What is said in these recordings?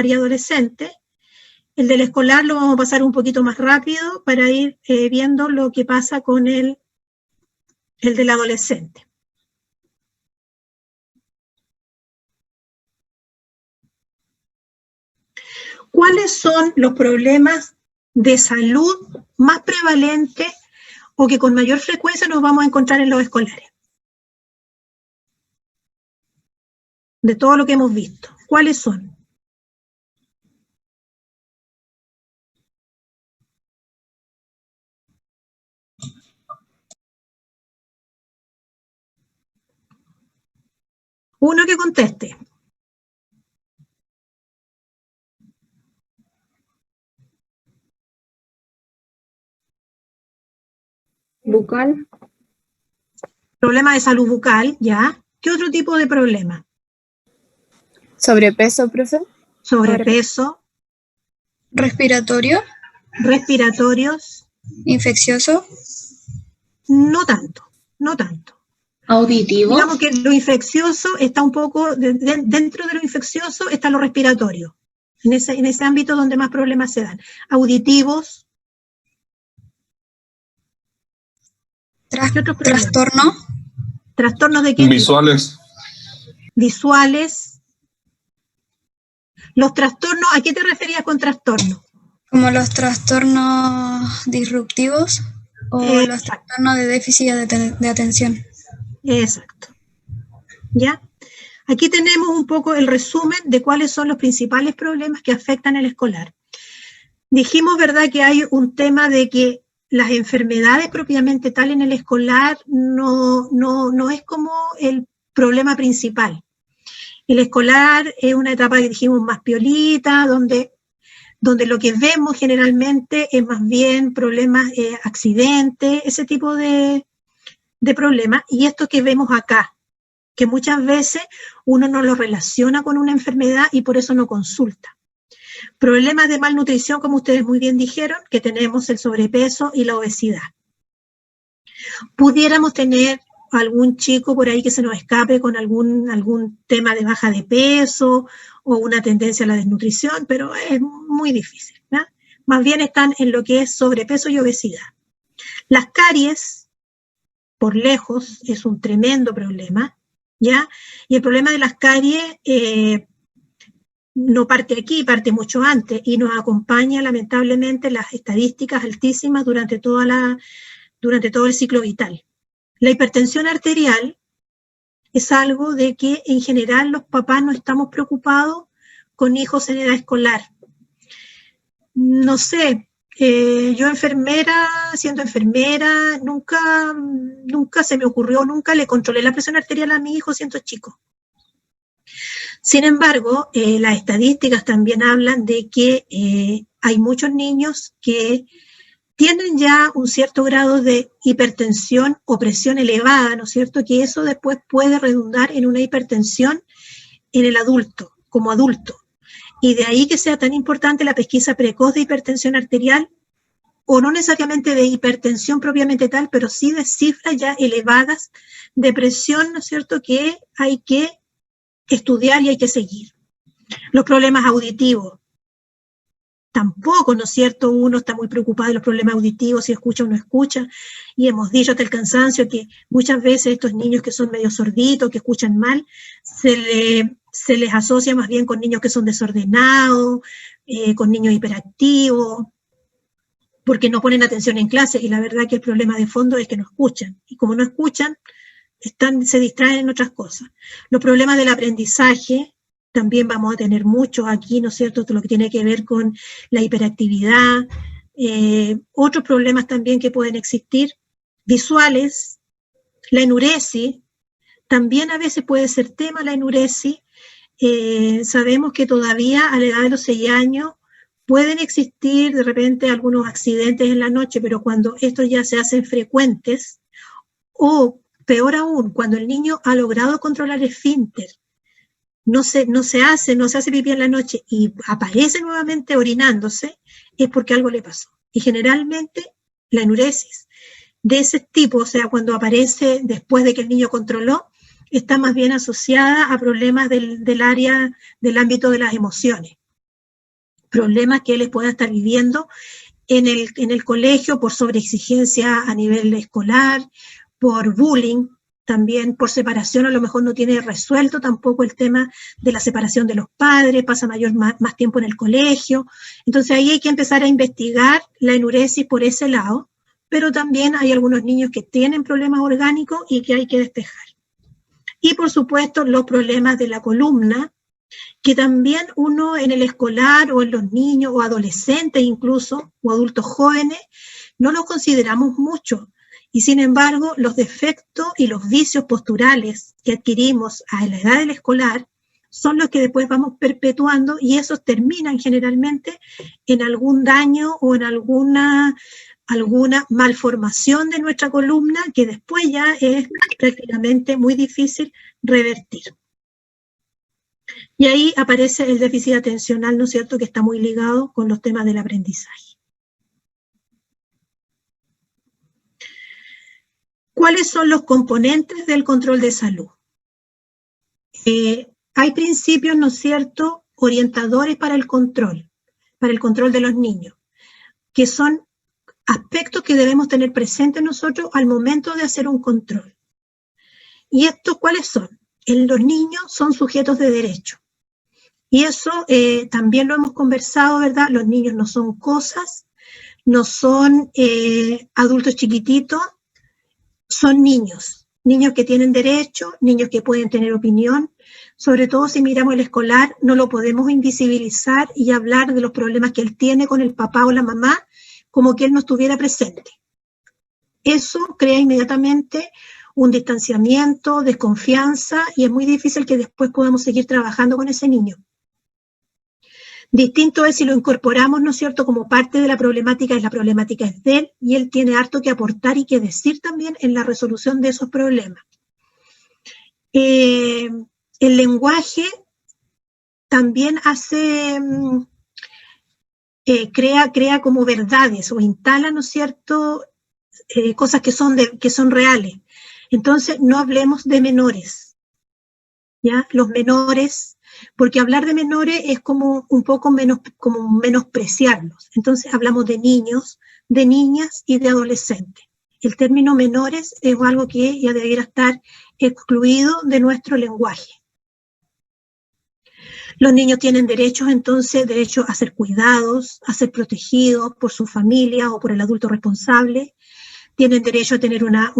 y adolescente. El del escolar lo vamos a pasar un poquito más rápido para ir viendo lo que pasa con el del adolescente. ¿Cuáles son los problemas de salud más prevalentes o que con mayor frecuencia nos vamos a encontrar en los escolares? De todo lo que hemos visto, ¿cuáles son? Uno que conteste. Bucal. Problema de salud bucal, ¿ya? ¿Qué otro tipo de problema? Sobrepeso, profe. Sobrepeso. Respiratorio. Respiratorios. Infeccioso. No tanto, no tanto. Auditivo. Digamos que lo infeccioso está un poco, dentro de lo infeccioso está lo respiratorio, en ese ámbito donde más problemas se dan. Auditivos. ¿Qué otros problemas? Trastorno. ¿Trastornos de qué? Visuales. Visuales. Los trastornos, ¿a qué te referías con trastorno? Como los trastornos disruptivos o los trastornos de déficit de atención. Exacto. ¿Ya? Aquí tenemos un poco el resumen de cuáles son los principales problemas que afectan el escolar. Dijimos, ¿verdad?, que hay un tema de que las enfermedades propiamente tal en el escolar no es como el problema principal. El escolar es una etapa que dijimos más piolita, donde lo que vemos generalmente es más bien problemas, accidentes, ese tipo de problemas, y esto que vemos acá, que muchas veces uno no lo relaciona con una enfermedad y por eso no consulta. Problemas de malnutrición, como ustedes muy bien dijeron, que tenemos el sobrepeso y la obesidad. Pudiéramos tener algún chico por ahí que se nos escape con algún tema de baja de peso o una tendencia a la desnutrición, pero es muy difícil, ¿no? Más bien están en lo que es sobrepeso y obesidad. Las caries, por lejos, es un tremendo problema, ¿ya? Y el problema de las caries no parte aquí, parte mucho antes, y nos acompaña lamentablemente las estadísticas altísimas durante todo el ciclo vital. La hipertensión arterial es algo de que en general los papás no estamos preocupados con hijos en edad escolar. No sé, yo siendo enfermera, nunca se me ocurrió, nunca le controlé la presión arterial a mi hijo siendo chico. Sin embargo, las estadísticas también hablan de que hay muchos niños que tienen ya un cierto grado de hipertensión o presión elevada, ¿no es cierto? Que eso después puede redundar en una hipertensión en el adulto, como adulto. Y de ahí que sea tan importante la pesquisa precoz de hipertensión arterial, o no necesariamente de hipertensión propiamente tal, pero sí de cifras ya elevadas de presión, ¿no es cierto?, que hay que estudiar y hay que seguir. Los problemas auditivos. Tampoco, ¿no es cierto?, uno está muy preocupado de los problemas auditivos, si escucha o no escucha, y hemos dicho hasta el cansancio que muchas veces estos niños que son medio sorditos, que escuchan mal, se les asocia más bien con niños que son desordenados, con niños hiperactivos, porque no ponen atención en clase, y la verdad que el problema de fondo es que no escuchan, y como no escuchan, se distraen en otras cosas. Los problemas del aprendizaje, también vamos a tener muchos aquí, ¿no es cierto?, todo lo que tiene que ver con la hiperactividad, otros problemas también que pueden existir, visuales, la enuresis, también a veces puede ser tema la enuresis. Sabemos que todavía a la edad de los 6 años pueden existir de repente algunos accidentes en la noche, pero cuando estos ya se hacen frecuentes, o peor aún, cuando el niño ha logrado controlar el esfínter, no se hace pipí en la noche y aparece nuevamente orinándose, es porque algo le pasó. Y generalmente la enuresis de ese tipo, o sea, cuando aparece después de que el niño controló, está más bien asociada a problemas del ámbito de las emociones. problemas que él pueda estar viviendo en el colegio por sobreexigencia a nivel escolar, por bullying, también por separación, a lo mejor no tiene resuelto tampoco el tema de la separación de los padres, pasa más tiempo en el colegio. Entonces ahí hay que empezar a investigar la enuresis por ese lado, pero también hay algunos niños que tienen problemas orgánicos y que hay que despejar. Y por supuesto los problemas de la columna, que también uno en el escolar o en los niños o adolescentes incluso, o adultos jóvenes, no los consideramos mucho. Y sin embargo, los defectos y los vicios posturales que adquirimos a la edad del escolar son los que después vamos perpetuando y esos terminan generalmente en algún daño o en alguna malformación de nuestra columna que después ya es prácticamente muy difícil revertir. Y ahí aparece el déficit atencional, ¿no es cierto?, que está muy ligado con los temas del aprendizaje. ¿Cuáles son los componentes del control de salud? Hay principios, ¿no es cierto?, orientadores para el control de los niños, que son aspectos que debemos tener presentes nosotros al momento de hacer un control. ¿Y estos cuáles son? Los niños son sujetos de derecho. Y eso también lo hemos conversado, ¿verdad? Los niños no son cosas, no son adultos chiquititos, son niños que tienen derecho, niños que pueden tener opinión. Sobre todo si miramos el escolar, no lo podemos invisibilizar y hablar de los problemas que él tiene con el papá o la mamá como que él no estuviera presente. Eso crea inmediatamente un distanciamiento, desconfianza, y es muy difícil que después podamos seguir trabajando con ese niño. Distinto es si lo incorporamos, ¿no es cierto?, como parte de la problemática es de él, y él tiene harto que aportar y que decir también en la resolución de esos problemas. El lenguaje también crea como verdades o instala, ¿no es cierto?, cosas que son reales. Entonces, no hablemos de menores, ¿ya? Los menores, porque hablar de menores es como un poco menospreciarlos. Entonces, hablamos de niños, de niñas y de adolescentes. El término menores es algo que ya debiera estar excluido de nuestro lenguaje. Los niños tienen derechos, entonces, derecho a ser cuidados, a ser protegidos por su familia o por el adulto responsable. Tienen derecho a tener una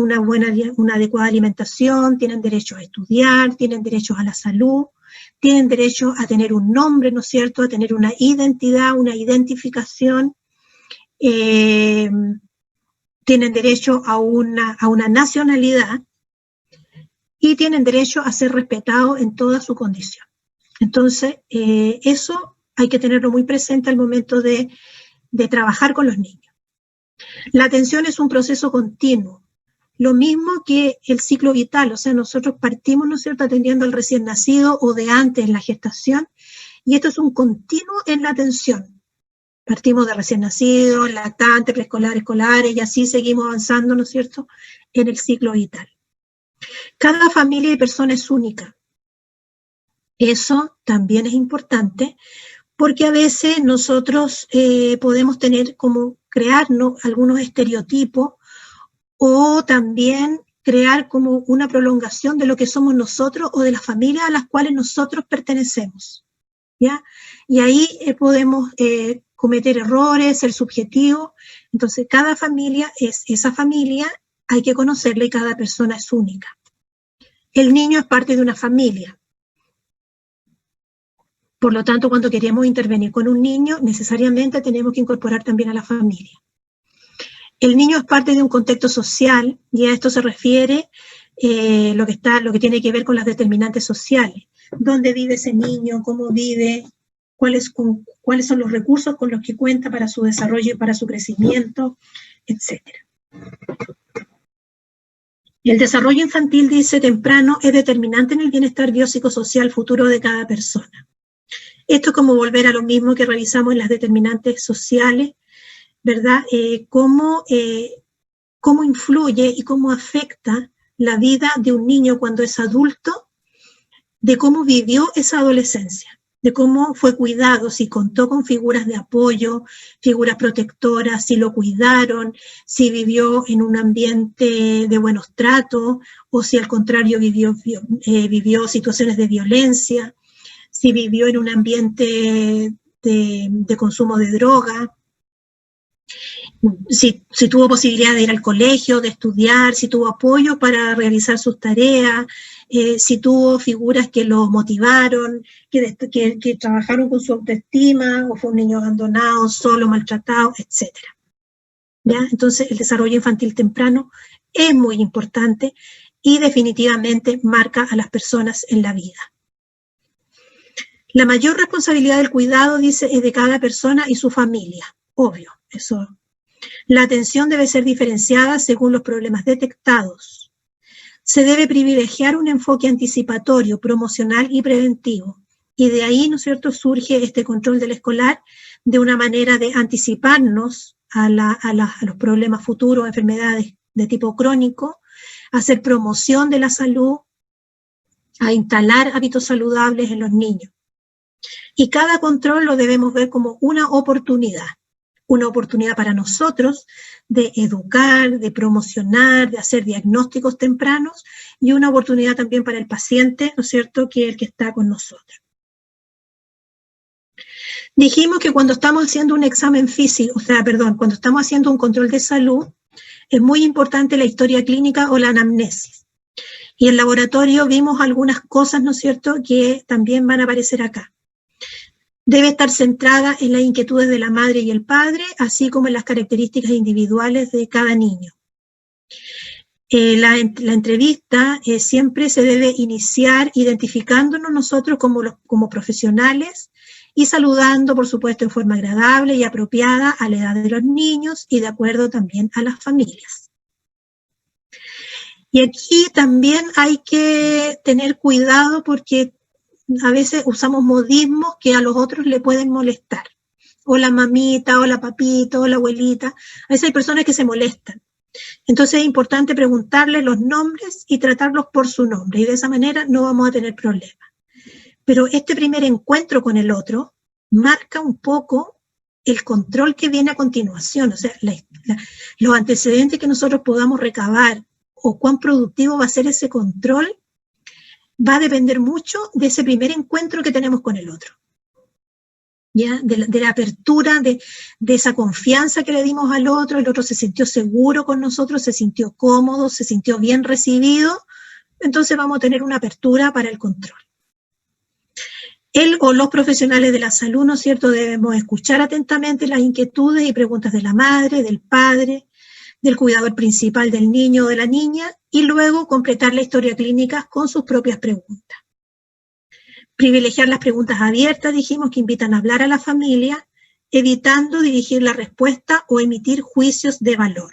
adecuada alimentación, tienen derecho a estudiar, tienen derecho a la salud, tienen derecho a tener un nombre, ¿no es cierto?, a tener una identidad, una identificación, tienen derecho a una nacionalidad y tienen derecho a ser respetados en toda su condición. Entonces, eso hay que tenerlo muy presente al momento de trabajar con los niños. La atención es un proceso continuo, lo mismo que el ciclo vital, o sea, nosotros partimos, ¿no es cierto?, atendiendo al recién nacido o de antes en la gestación, y esto es un continuo en la atención. Partimos de recién nacido, lactante, preescolar, escolares, y así seguimos avanzando, ¿no es cierto?, en el ciclo vital. Cada familia y persona es única. Eso también es importante, porque a veces nosotros podemos tener como crearnos algunos estereotipos o también crear como una prolongación de lo que somos nosotros o de las familias a las cuales nosotros pertenecemos, ¿ya? Y ahí podemos cometer errores, ser subjetivos. Entonces, cada familia es esa familia, hay que conocerla y cada persona es única. El niño es parte de una familia. Por lo tanto, cuando queremos intervenir con un niño, necesariamente tenemos que incorporar también a la familia. El niño es parte de un contexto social, y a esto se refiere lo que tiene que ver con las determinantes sociales. ¿Dónde vive ese niño? ¿Cómo vive? ¿Cuáles son los recursos con los que cuenta para su desarrollo y para su crecimiento? Etcétera. El desarrollo infantil, dice temprano, es determinante en el bienestar biopsicosocial futuro de cada persona. Esto es como volver a lo mismo que revisamos en las determinantes sociales, ¿verdad? Cómo influye y cómo afecta la vida de un niño cuando es adulto, de cómo vivió esa adolescencia. de cómo fue cuidado, si contó con figuras de apoyo, figuras protectoras, si lo cuidaron, si vivió en un ambiente de buenos tratos, o si al contrario vivió situaciones de violencia, si vivió en un ambiente de consumo de droga, si tuvo posibilidad de ir al colegio, de estudiar, si tuvo apoyo para realizar sus tareas, si tuvo figuras que lo motivaron, que trabajaron con su autoestima, o fue un niño abandonado, solo, maltratado, etc. ¿Ya? Entonces, el desarrollo infantil temprano es muy importante y definitivamente marca a las personas en la vida. La mayor responsabilidad del cuidado, dice, es de cada persona y su familia. Obvio, eso. La atención debe ser diferenciada según los problemas detectados. Se debe privilegiar un enfoque anticipatorio, promocional y preventivo. Y de ahí, ¿no es cierto?, surge este control del escolar de una manera de anticiparnos a los problemas futuros, enfermedades de tipo crónico, hacer promoción de la salud, a instalar hábitos saludables en los niños. Y cada control lo debemos ver como una oportunidad para nosotros de educar, de promocionar, de hacer diagnósticos tempranos, y una oportunidad también para el paciente, ¿no es cierto?, que es el que está con nosotros. Dijimos que cuando estamos haciendo un examen físico, cuando estamos haciendo un control de salud, es muy importante la historia clínica o la anamnesis. Y en laboratorio vimos algunas cosas, ¿no es cierto?, que también van a aparecer acá. Debe estar centrada en las inquietudes de la madre y el padre, así como en las características individuales de cada niño. La entrevista siempre se debe iniciar identificándonos nosotros como profesionales y saludando, por supuesto, en forma agradable y apropiada a la edad de los niños y de acuerdo también a las familias. Y aquí también hay que tener cuidado porque a veces usamos modismos que a los otros le pueden molestar. O la mamita, o la papita, o la abuelita. A veces hay personas que se molestan. Entonces es importante preguntarles los nombres y tratarlos por su nombre. Y de esa manera no vamos a tener problemas. Pero este primer encuentro con el otro marca un poco el control que viene a continuación. O sea, los antecedentes que nosotros podamos recabar o cuán productivo va a ser ese control va a depender mucho de ese primer encuentro que tenemos con el otro. ¿Ya? De la apertura, de esa confianza que le dimos al otro, el otro se sintió seguro con nosotros, se sintió cómodo, se sintió bien recibido, entonces vamos a tener una apertura para el control. Él o los profesionales de la salud, ¿no es cierto?, debemos escuchar atentamente las inquietudes y preguntas de la madre, del padre, del cuidador principal del niño o de la niña, y luego completar la historia clínica con sus propias preguntas. Privilegiar las preguntas abiertas, dijimos, que invitan a hablar a la familia, evitando dirigir la respuesta o emitir juicios de valor.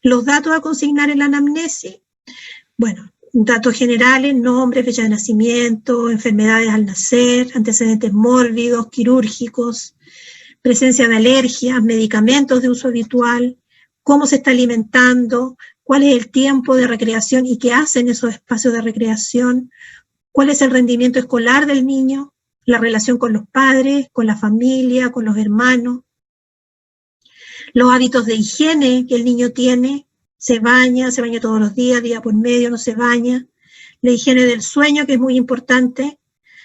Los datos a consignar en la anamnesis, bueno, datos generales, nombre, fecha de nacimiento, enfermedades al nacer, antecedentes mórbidos, quirúrgicos, presencia de alergias, medicamentos de uso habitual, cómo se está alimentando, cuál es el tiempo de recreación y qué hacen esos espacios de recreación, cuál es el rendimiento escolar del niño, la relación con los padres, con la familia, con los hermanos, los hábitos de higiene que el niño tiene, se baña todos los días, día por medio, no se baña, la higiene del sueño, que es muy importante.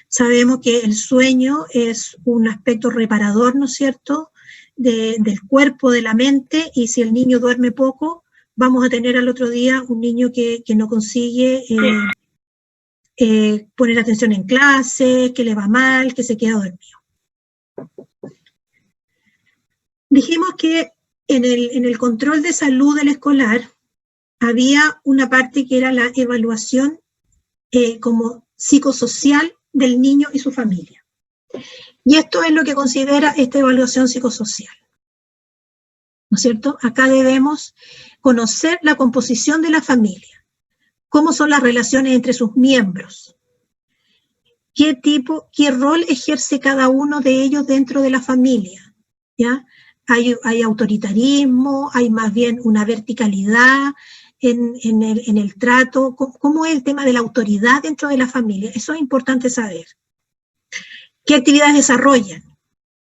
Sabemos que el sueño es un aspecto reparador, ¿no es cierto?, del cuerpo, de la mente, y si el niño duerme poco, vamos a tener al otro día un niño que no consigue poner atención en clase, que le va mal, que se queda dormido. Dijimos que en el control de salud del escolar había una parte que era la evaluación como psicosocial del niño y su familia. Y esto es lo que considera esta evaluación psicosocial. ¿No es cierto? Acá debemos conocer la composición de la familia, cómo son las relaciones entre sus miembros, qué rol ejerce cada uno de ellos dentro de la familia, ¿ya? Hay autoritarismo, hay más bien una verticalidad, en el trato, cómo es el tema de la autoridad dentro de la familia. Eso es importante saber. ¿Qué actividades desarrollan?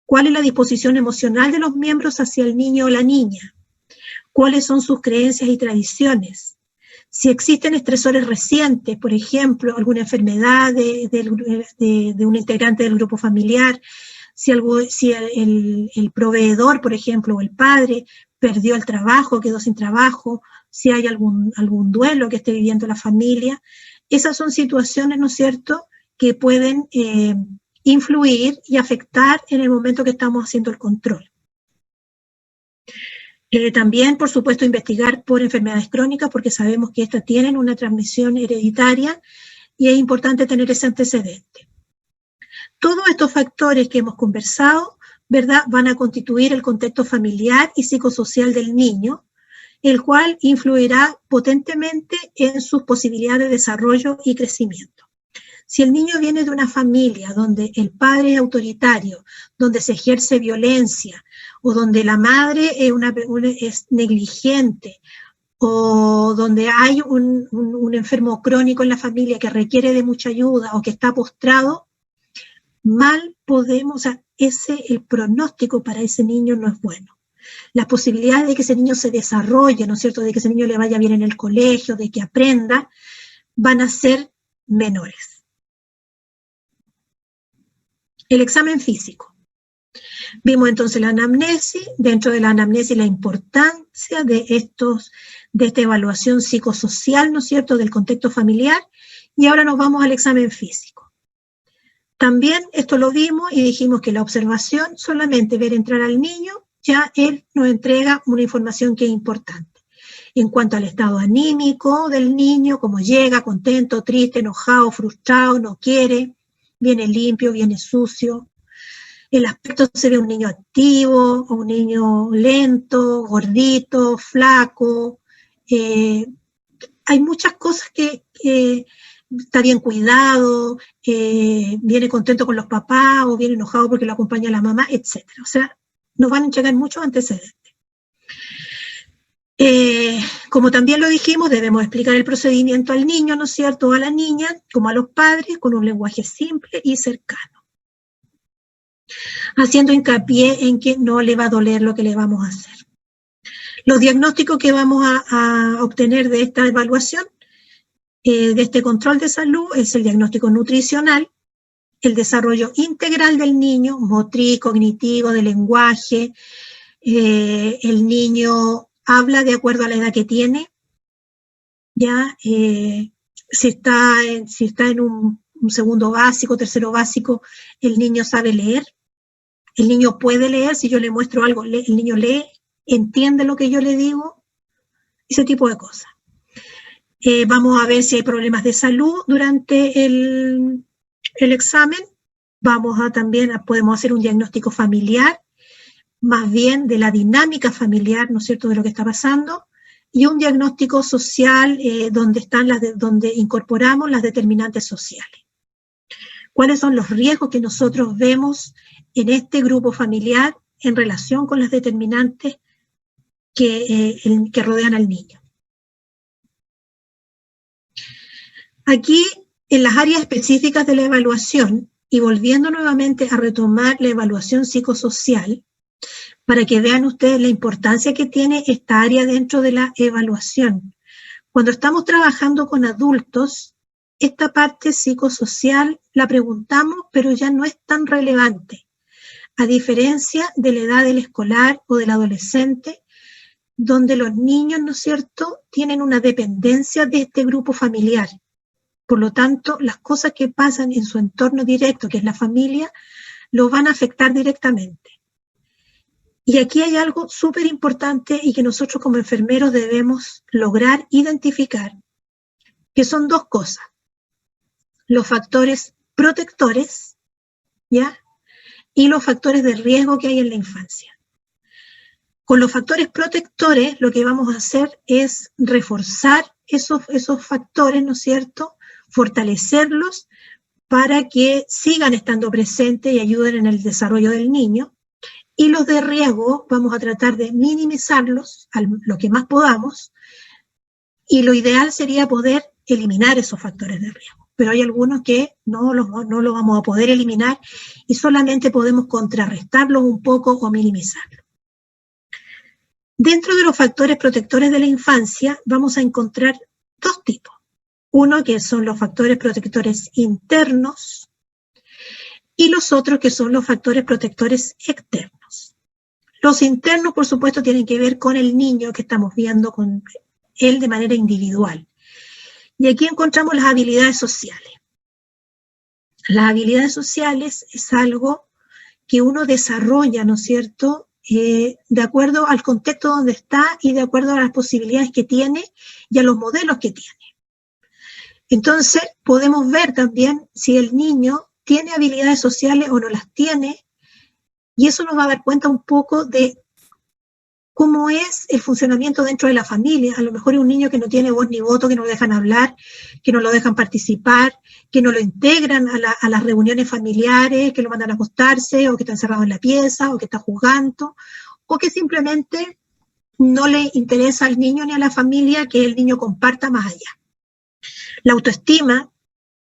¿Cuál es la disposición emocional de los miembros hacia el niño o la niña? ¿Cuáles son sus creencias y tradiciones? Si existen estresores recientes, por ejemplo, alguna enfermedad de un integrante del grupo familiar, si el proveedor, por ejemplo, o el padre perdió el trabajo, quedó sin trabajo, si hay algún duelo que esté viviendo la familia. Esas son situaciones, ¿no es cierto?, que pueden influir y afectar en el momento que estamos haciendo el control. También, por supuesto, investigar por enfermedades crónicas, porque sabemos que estas tienen una transmisión hereditaria y es importante tener ese antecedente. Todos estos factores que hemos conversado, ¿verdad?, van a constituir el contexto familiar y psicosocial del niño, el cual influirá potentemente en sus posibilidades de desarrollo y crecimiento. Si el niño viene de una familia donde el padre es autoritario, donde se ejerce violencia, o donde la madre es negligente, o donde hay un enfermo crónico en la familia que requiere de mucha ayuda o que está postrado, el pronóstico para ese niño no es bueno. Las posibilidades de que ese niño se desarrolle, ¿no es cierto?, de que ese niño le vaya bien en el colegio, de que aprenda, van a ser menores. El examen físico. Vimos entonces la anamnesis, dentro de la anamnesis la importancia de esta evaluación psicosocial, ¿no es cierto?, del contexto familiar, y ahora nos vamos al examen físico. También esto lo vimos y dijimos que la observación, solamente ver entrar al niño, ya él nos entrega una información que es importante. En cuanto al estado anímico del niño, cómo llega, contento, triste, enojado, frustrado, no quiere, viene limpio, viene sucio. El aspecto se ve un niño activo, o un niño lento, gordito, flaco. Hay muchas cosas que está bien cuidado, viene contento con los papás, o viene enojado porque lo acompaña la mamá, etc. O sea, nos van a entregar muchos antecedentes. Como también lo dijimos, debemos explicar el procedimiento al niño, ¿no es cierto?, o a la niña, como a los padres, con un lenguaje simple y cercano, haciendo hincapié en que no le va a doler lo que le vamos a hacer. Los diagnósticos que vamos a obtener de esta evaluación, de este control de salud, es el diagnóstico nutricional, el desarrollo integral del niño, motriz, cognitivo, de lenguaje. El niño habla de acuerdo a la edad que tiene, ya, si está en un segundo básico, tercero básico, el niño sabe leer, el niño puede leer, si yo le muestro algo, el niño lee, entiende lo que yo le digo, ese tipo de cosas. Vamos a ver si hay problemas de salud durante el examen. Podemos hacer un diagnóstico familiar, más bien de la dinámica familiar, ¿no es cierto?, de lo que está pasando, y un diagnóstico social donde incorporamos las determinantes sociales. ¿Cuáles son los riesgos que nosotros vemos en este grupo familiar en relación con las determinantes que rodean al niño? Aquí, en las áreas específicas de la evaluación, y volviendo nuevamente a retomar la evaluación psicosocial, para que vean ustedes la importancia que tiene esta área dentro de la evaluación. Cuando estamos trabajando con adultos, esta parte psicosocial la preguntamos, pero ya no es tan relevante, a diferencia de la edad del escolar o del adolescente, donde los niños, ¿no es cierto?, tienen una dependencia de este grupo familiar. Por lo tanto, las cosas que pasan en su entorno directo, que es la familia, lo van a afectar directamente. Y aquí hay algo súper importante y que nosotros como enfermeros debemos lograr identificar, que son dos cosas: los factores protectores, ¿ya?, y los factores de riesgo que hay en la infancia. Con los factores protectores, lo que vamos a hacer es reforzar esos factores, ¿no es cierto?, fortalecerlos para que sigan estando presentes y ayuden en el desarrollo del niño. Y los de riesgo vamos a tratar de minimizarlos lo que más podamos, Y lo ideal sería poder eliminar esos factores de riesgo. Pero hay algunos que no los vamos a poder eliminar y solamente podemos contrarrestarlos un poco o minimizarlos. Dentro de los factores protectores de la infancia vamos a encontrar dos tipos. Uno que son los factores protectores internos y los otros que son los factores protectores externos. Los internos, por supuesto, tienen que ver con el niño que estamos viendo, con él de manera individual. Y aquí encontramos las habilidades sociales. Las habilidades sociales es algo que uno desarrolla, ¿no es cierto?, de acuerdo al contexto donde está y de acuerdo a las posibilidades que tiene y a los modelos que tiene. Entonces, podemos ver también si el niño tiene habilidades sociales o no las tiene, y eso nos va a dar cuenta un poco de cómo es el funcionamiento dentro de la familia. A lo mejor es un niño que no tiene voz ni voto, que no lo dejan hablar, que no lo dejan participar, que no lo integran a las reuniones familiares, que lo mandan a acostarse, o que está encerrado en la pieza, o que está jugando, o que simplemente no le interesa al niño ni a la familia que el niño comparta más allá. La autoestima,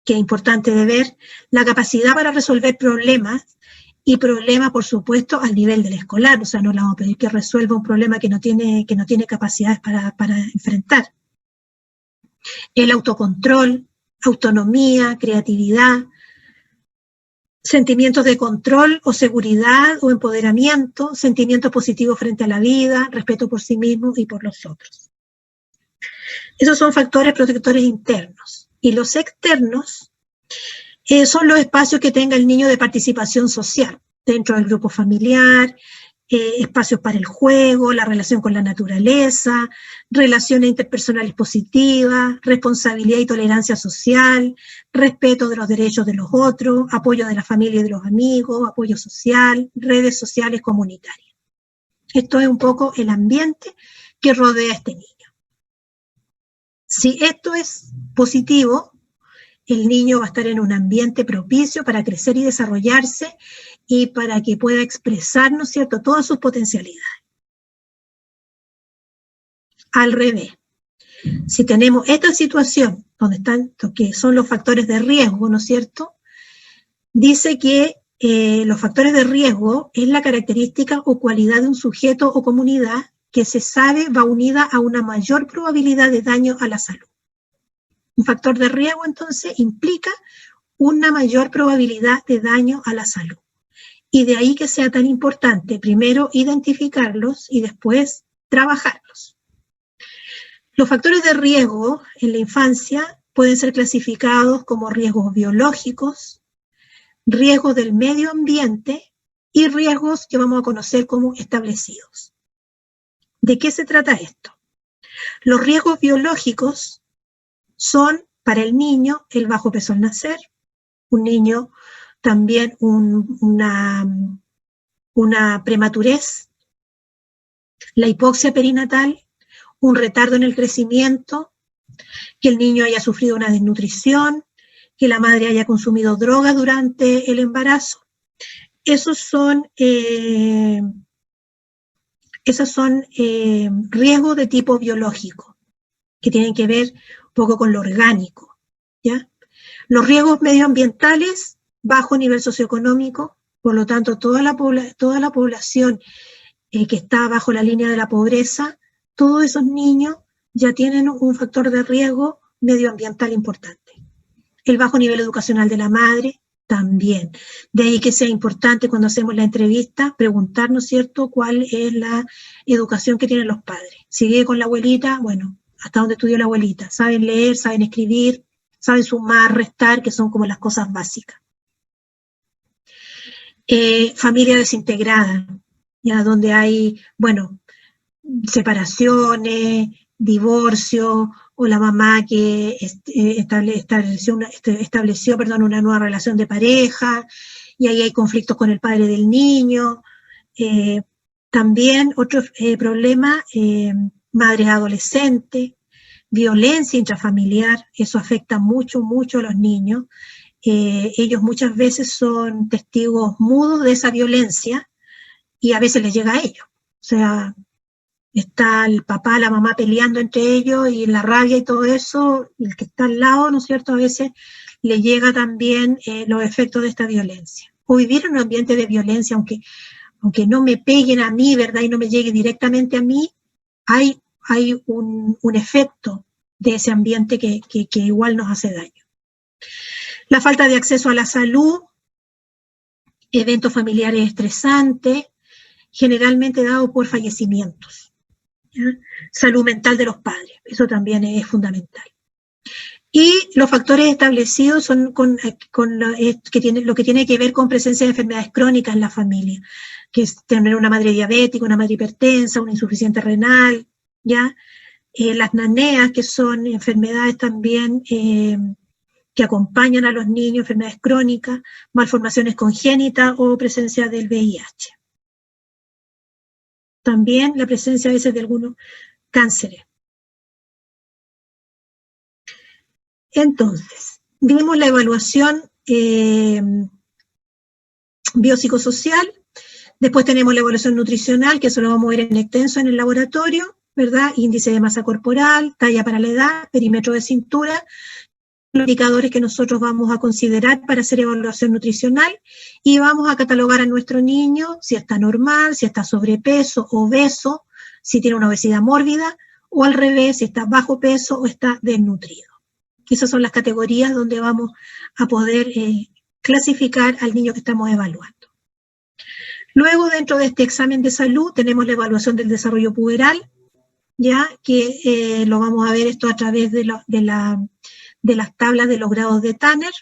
que es importante de ver, la capacidad para resolver problemas, y problemas, por supuesto, al nivel del escolar. O sea, no le vamos a pedir que resuelva un problema que no tiene capacidades para enfrentar. El autocontrol, autonomía, creatividad, sentimientos de control o seguridad o empoderamiento, sentimientos positivos frente a la vida, respeto por sí mismo y por los otros. Esos son factores protectores internos. Y los externos son los espacios que tenga el niño de participación social, dentro del grupo familiar, espacios para el juego, la relación con la naturaleza, relaciones interpersonales positivas, responsabilidad y tolerancia social, respeto de los derechos de los otros, apoyo de la familia y de los amigos, apoyo social, redes sociales comunitarias. Esto es un poco el ambiente que rodea a este niño. Si esto es positivo, el niño va a estar en un ambiente propicio para crecer y desarrollarse y para que pueda expresar, ¿no es cierto?, todas sus potencialidades. Al revés, si tenemos esta situación donde están, que son los factores de riesgo, ¿no es cierto?, dice que los factores de riesgo es la característica o cualidad de un sujeto o comunidad que se sabe va unida a una mayor probabilidad de daño a la salud. Un factor de riesgo, entonces, implica una mayor probabilidad de daño a la salud. Y de ahí que sea tan importante, primero, identificarlos y después trabajarlos. Los factores de riesgo en la infancia pueden ser clasificados como riesgos biológicos, riesgos del medio ambiente y riesgos que vamos a conocer como establecidos. ¿De qué se trata esto? Los riesgos biológicos son para el niño el bajo peso al nacer, un niño también una prematurez, la hipoxia perinatal, un retardo en el crecimiento, que el niño haya sufrido una desnutrición, que la madre haya consumido drogas durante el embarazo. Esos son riesgos de tipo biológico, que tienen que ver un poco con lo orgánico, ¿ya? Los riesgos medioambientales, bajo nivel socioeconómico, por lo tanto, toda la población que está bajo la línea de la pobreza, todos esos niños ya tienen un factor de riesgo medioambiental importante. El bajo nivel educacional de la madre, también. De ahí que sea importante cuando hacemos la entrevista preguntar, ¿no es cierto?, cuál es la educación que tienen los padres. Si vive con la abuelita, bueno, hasta dónde estudió la abuelita. Saben leer, saben escribir, saben sumar, restar, que son como las cosas básicas. Familia desintegrada, ya donde hay, bueno, separaciones, divorcio, o la mamá que estableció una nueva relación de pareja, y ahí hay conflictos con el padre del niño. También otro problema, madres adolescentes, violencia intrafamiliar, eso afecta mucho, mucho a los niños. Ellos muchas veces son testigos mudos de esa violencia y a veces les llega a ellos. O sea, está el papá, la mamá peleando entre ellos y la rabia y todo eso, y el que está al lado, ¿no es cierto?, a veces le llega también los efectos de esta violencia. O vivir en un ambiente de violencia, aunque no me peguen a mí, ¿verdad?, y no me llegue directamente a mí, hay un efecto de ese ambiente que igual nos hace daño. La falta de acceso a la salud, eventos familiares estresantes, generalmente dado por fallecimientos, ¿ya? Salud mental de los padres, eso también es fundamental. Y los factores establecidos son lo que tiene que ver con presencia de enfermedades crónicas en la familia, que es tener una madre diabética, una madre hipertensa, una insuficiente renal, ¿ya? Las naneas, que son enfermedades también que acompañan a los niños, enfermedades crónicas, malformaciones congénitas o presencia del VIH. También la presencia a veces de algunos cánceres. Entonces, vimos la evaluación biopsicosocial, después tenemos la evaluación nutricional, que eso lo vamos a ver en extenso en el laboratorio, ¿verdad? Índice de masa corporal, talla para la edad, perímetro de cintura, los indicadores que nosotros vamos a considerar para hacer evaluación nutricional, y vamos a catalogar a nuestro niño si está normal, si está sobrepeso, obeso, si tiene una obesidad mórbida, o al revés, si está bajo peso o está desnutrido. Esas son las categorías donde vamos a poder clasificar al niño que estamos evaluando. Luego, dentro de este examen de salud, tenemos la evaluación del desarrollo puberal, ya que lo vamos a ver esto a través de las tablas de los grados de Tanner,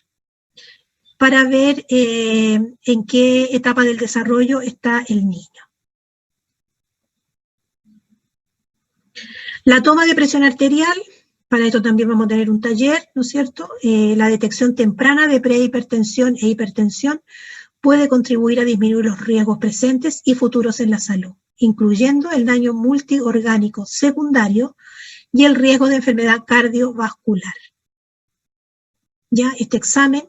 para ver en qué etapa del desarrollo está el niño. La toma de presión arterial, para esto también vamos a tener un taller, ¿no es cierto? La detección temprana de prehipertensión e hipertensión puede contribuir a disminuir los riesgos presentes y futuros en la salud, incluyendo el daño multiorgánico secundario y el riesgo de enfermedad cardiovascular. Ya este examen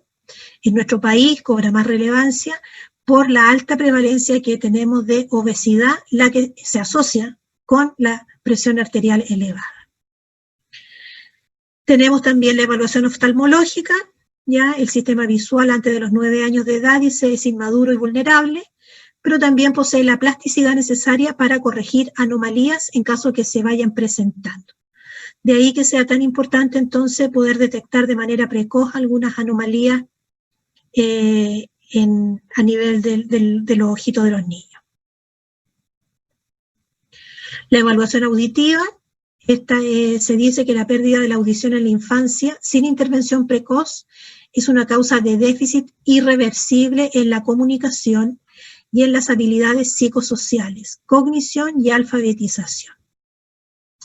en nuestro país cobra más relevancia por la alta prevalencia que tenemos de obesidad, la que se asocia con la presión arterial elevada. Tenemos también la evaluación oftalmológica, ya el sistema visual antes de los 9 años de edad es inmaduro y vulnerable, pero también posee la plasticidad necesaria para corregir anomalías en caso que se vayan presentando. De ahí que sea tan importante entonces poder detectar de manera precoz algunas anomalías a nivel de los ojitos de los niños. La evaluación auditiva, se dice que la pérdida de la audición en la infancia sin intervención precoz es una causa de déficit irreversible en la comunicación y en las habilidades psicosociales, cognición y alfabetización.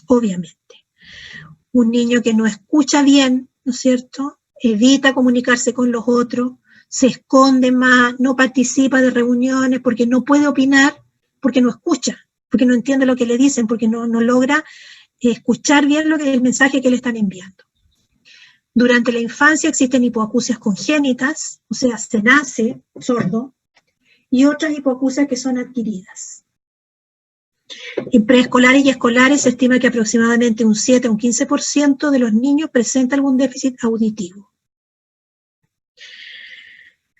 Obviamente, un niño que no escucha bien, ¿no es cierto?, evita comunicarse con los otros, se esconde más, no participa de reuniones porque no puede opinar, porque no escucha, porque no entiende lo que le dicen, porque no logra escuchar bien el mensaje que le están enviando. Durante la infancia existen hipoacusias congénitas, o sea, se nace sordo, y otras hipoacusias que son adquiridas. En preescolares y escolares se estima que aproximadamente un 7 a un 15% de los niños presenta algún déficit auditivo.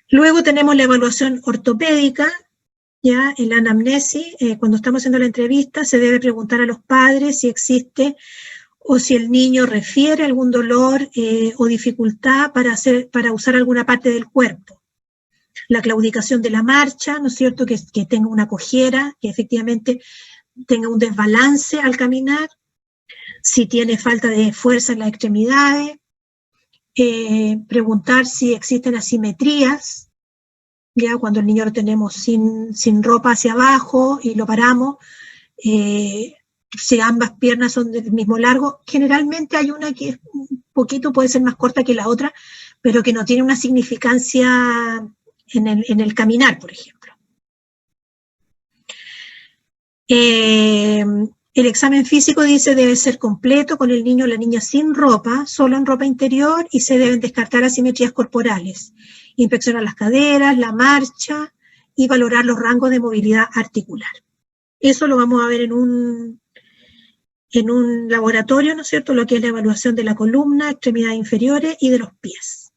Luego tenemos la evaluación ortopédica. Ya en la anamnesis, cuando estamos haciendo la entrevista, se debe preguntar a los padres si existe o si el niño refiere algún dolor o dificultad para usar alguna parte del cuerpo. La claudicación de la marcha, ¿no es cierto?, que tenga una cojera, que efectivamente tenga un desbalance al caminar, si tiene falta de fuerza en las extremidades, preguntar si existen asimetrías, ya cuando el niño lo tenemos sin ropa hacia abajo y lo paramos, si ambas piernas son del mismo largo, generalmente hay una que es un poquito, puede ser más corta que la otra, pero que no tiene una significancia en el caminar, por ejemplo. El examen físico dice debe ser completo con el niño o la niña sin ropa, solo en ropa interior, y se deben descartar asimetrías corporales. Inspeccionar las caderas, la marcha y valorar los rangos de movilidad articular. Eso lo vamos a ver en en un laboratorio, ¿no es cierto?, lo que es la evaluación de la columna, extremidades inferiores y de los pies.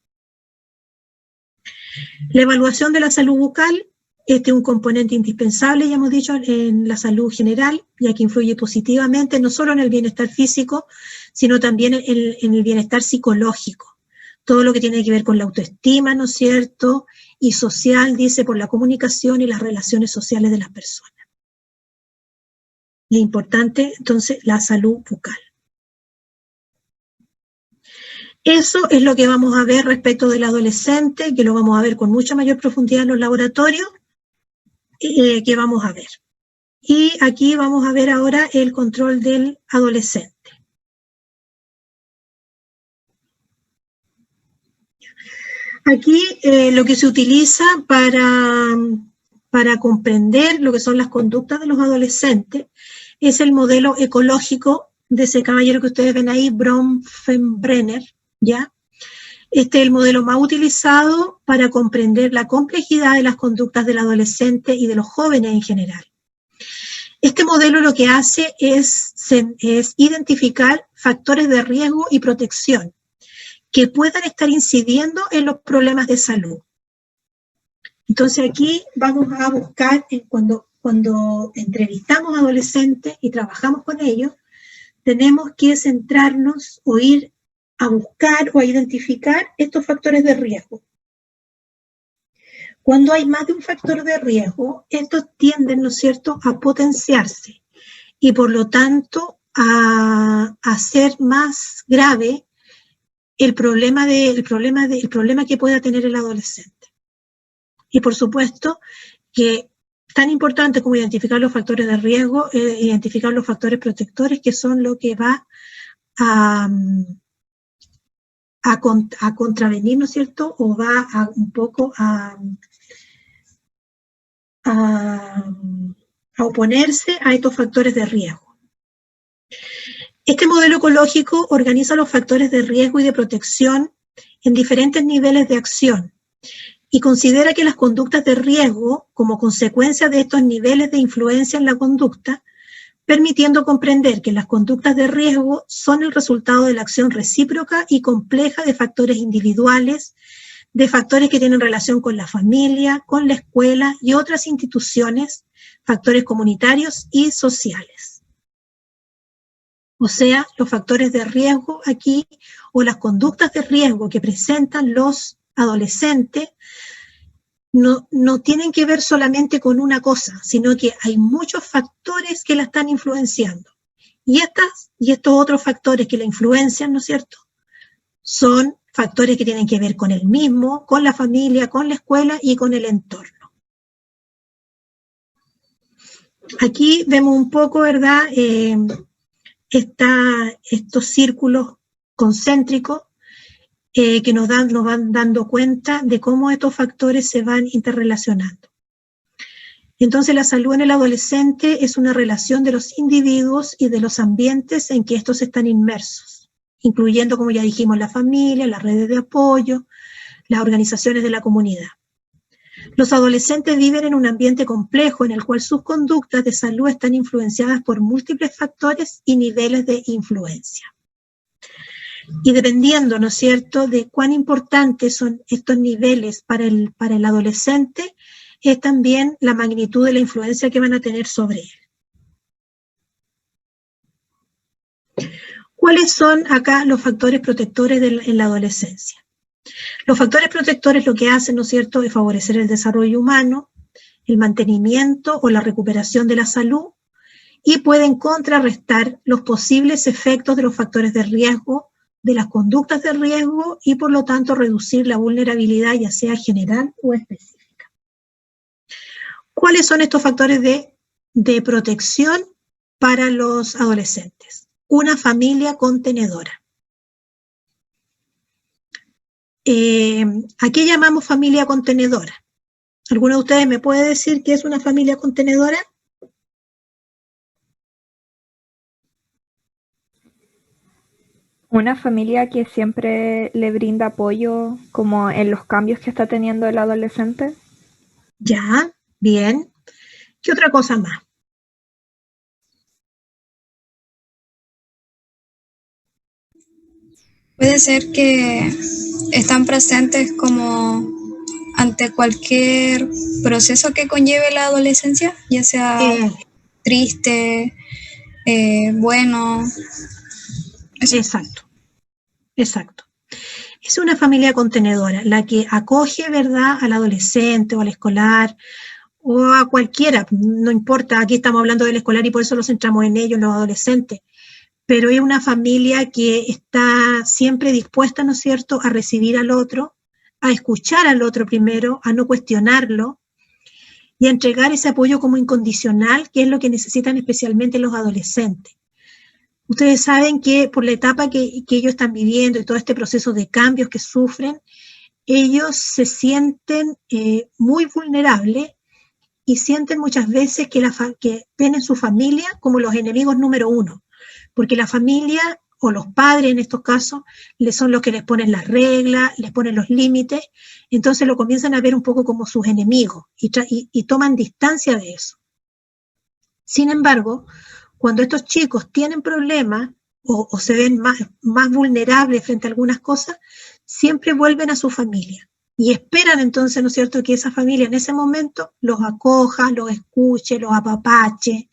La evaluación de la salud bucal, este es un componente indispensable, ya hemos dicho, en la salud general, ya que influye positivamente no solo en el bienestar físico, sino también en el bienestar psicológico. Todo lo que tiene que ver con la autoestima, ¿no es cierto?, y social, dice, por la comunicación y las relaciones sociales de las personas. Lo importante, entonces, la salud bucal. Eso es lo que vamos a ver respecto del adolescente, que lo vamos a ver con mucha mayor profundidad en los laboratorios, que vamos a ver. Y aquí vamos a ver ahora el control del adolescente. Aquí lo que se utiliza para comprender lo que son las conductas de los adolescentes es el modelo ecológico de ese caballero que ustedes ven ahí, Bronfenbrenner, ¿ya? Este es el modelo más utilizado para comprender la complejidad de las conductas del adolescente y de los jóvenes en general. Este modelo lo que hace es identificar factores de riesgo y protección que puedan estar incidiendo en los problemas de salud. Entonces aquí vamos a buscar, cuando entrevistamos a adolescentes y trabajamos con ellos, tenemos que centrarnos o ir a buscar o a identificar estos factores de riesgo. Cuando hay más de un factor de riesgo, estos tienden, ¿no es cierto?, a potenciarse y por lo tanto a hacer más grave el problema que pueda tener el adolescente. Y por supuesto que tan importante como identificar los factores de riesgo, identificar los factores protectores, que son lo que va a contravenir, ¿no es cierto?, o va un poco a oponerse a estos factores de riesgo. Este modelo ecológico organiza los factores de riesgo y de protección en diferentes niveles de acción y considera que las conductas de riesgo, como consecuencia de estos niveles de influencia en la conducta, permitiendo comprender que las conductas de riesgo son el resultado de la acción recíproca y compleja de factores individuales, de factores que tienen relación con la familia, con la escuela y otras instituciones, factores comunitarios y sociales. O sea, los factores de riesgo aquí, o las conductas de riesgo que presentan los adolescentes, no tienen que ver solamente con una cosa, sino que hay muchos factores que la están influenciando. Y estos otros factores que la influencian, ¿no es cierto?, son factores que tienen que ver con el mismo, con la familia, con la escuela y con el entorno. Aquí vemos un poco, ¿verdad?, estos círculos concéntricos que nos van dando cuenta de cómo estos factores se van interrelacionando. Entonces, la salud en el adolescente es una relación de los individuos y de los ambientes en que estos están inmersos, incluyendo, como ya dijimos, la familia, las redes de apoyo, las organizaciones de la comunidad. Los adolescentes viven en un ambiente complejo en el cual sus conductas de salud están influenciadas por múltiples factores y niveles de influencia. Y dependiendo, ¿no es cierto?, de cuán importantes son estos niveles para el adolescente, es también la magnitud de la influencia que van a tener sobre él. ¿Cuáles son acá los factores protectores en la adolescencia? Los factores protectores lo que hacen, ¿no es cierto?, es favorecer el desarrollo humano, el mantenimiento o la recuperación de la salud, y pueden contrarrestar los posibles efectos de los factores de riesgo, de las conductas de riesgo, y por lo tanto reducir la vulnerabilidad, ya sea general o específica. ¿Cuáles son estos factores de protección para los adolescentes? Una familia contenedora. ¿A qué llamamos familia contenedora? ¿Alguno de ustedes me puede decir qué es una familia contenedora? Una familia que siempre le brinda apoyo como en los cambios que está teniendo el adolescente. Ya, bien. ¿Qué otra cosa más? Puede ser que están presentes como ante cualquier proceso que conlleve la adolescencia, ya sea triste, bueno. Eso. Exacto, exacto. Es una familia contenedora, la que acoge, ¿verdad?, al adolescente o al escolar, o a cualquiera, no importa, aquí estamos hablando del escolar y por eso nos centramos en ellos, los adolescentes, pero es una familia que está siempre dispuesta, ¿no es cierto?, a recibir al otro, a escuchar al otro primero, a no cuestionarlo y a entregar ese apoyo como incondicional, que es lo que necesitan especialmente los adolescentes. Ustedes saben que por la etapa que ellos están viviendo y todo este proceso de cambios que sufren, ellos se sienten muy vulnerables y sienten muchas veces que ven en su familia como los enemigos número uno, porque la familia o los padres en estos casos son los que les ponen las reglas, les ponen los límites, entonces lo comienzan a ver un poco como sus enemigos y toman distancia de eso. Sin embargo, cuando estos chicos tienen problemas o se ven más vulnerables frente a algunas cosas, siempre vuelven a su familia. Y esperan entonces, ¿no es cierto?, que esa familia en ese momento los acoja, los escuche, los apapache,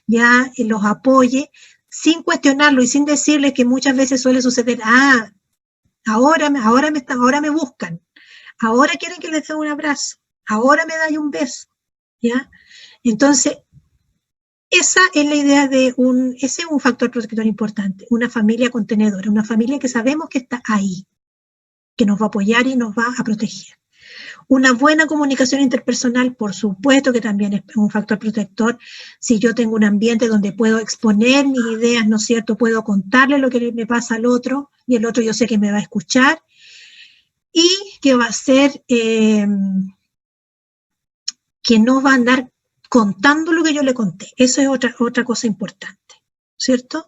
ya, y los apoye, sin cuestionarlo y sin decirles que muchas veces suele suceder, ahora me buscan, ahora quieren que les dé un abrazo, ahora me da un beso, ¿ya? Entonces, esa es la idea ese es un factor protector importante, una familia contenedora, una familia que sabemos que está ahí, que nos va a apoyar y nos va a proteger. Una buena comunicación interpersonal, por supuesto que también es un factor protector. Si yo tengo un ambiente donde puedo exponer mis ideas, ¿no es cierto?, puedo contarle lo que me pasa al otro, y el otro yo sé que me va a escuchar, y que va a ser, que no va a andar contando lo que yo le conté. Eso es otra cosa importante, ¿cierto?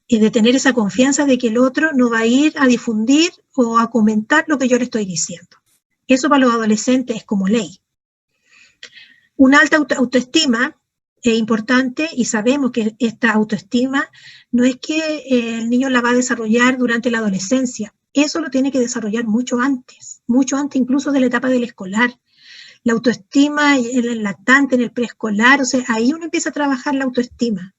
De tener esa confianza de que el otro no va a ir a difundir o a comentar lo que yo le estoy diciendo. Eso para los adolescentes es como ley. Una alta autoestima es importante y sabemos que esta autoestima no es que el niño la va a desarrollar durante la adolescencia. Eso lo tiene que desarrollar mucho antes incluso de la etapa del escolar. La autoestima en el lactante, en el preescolar, o sea, ahí uno empieza a trabajar la autoestima.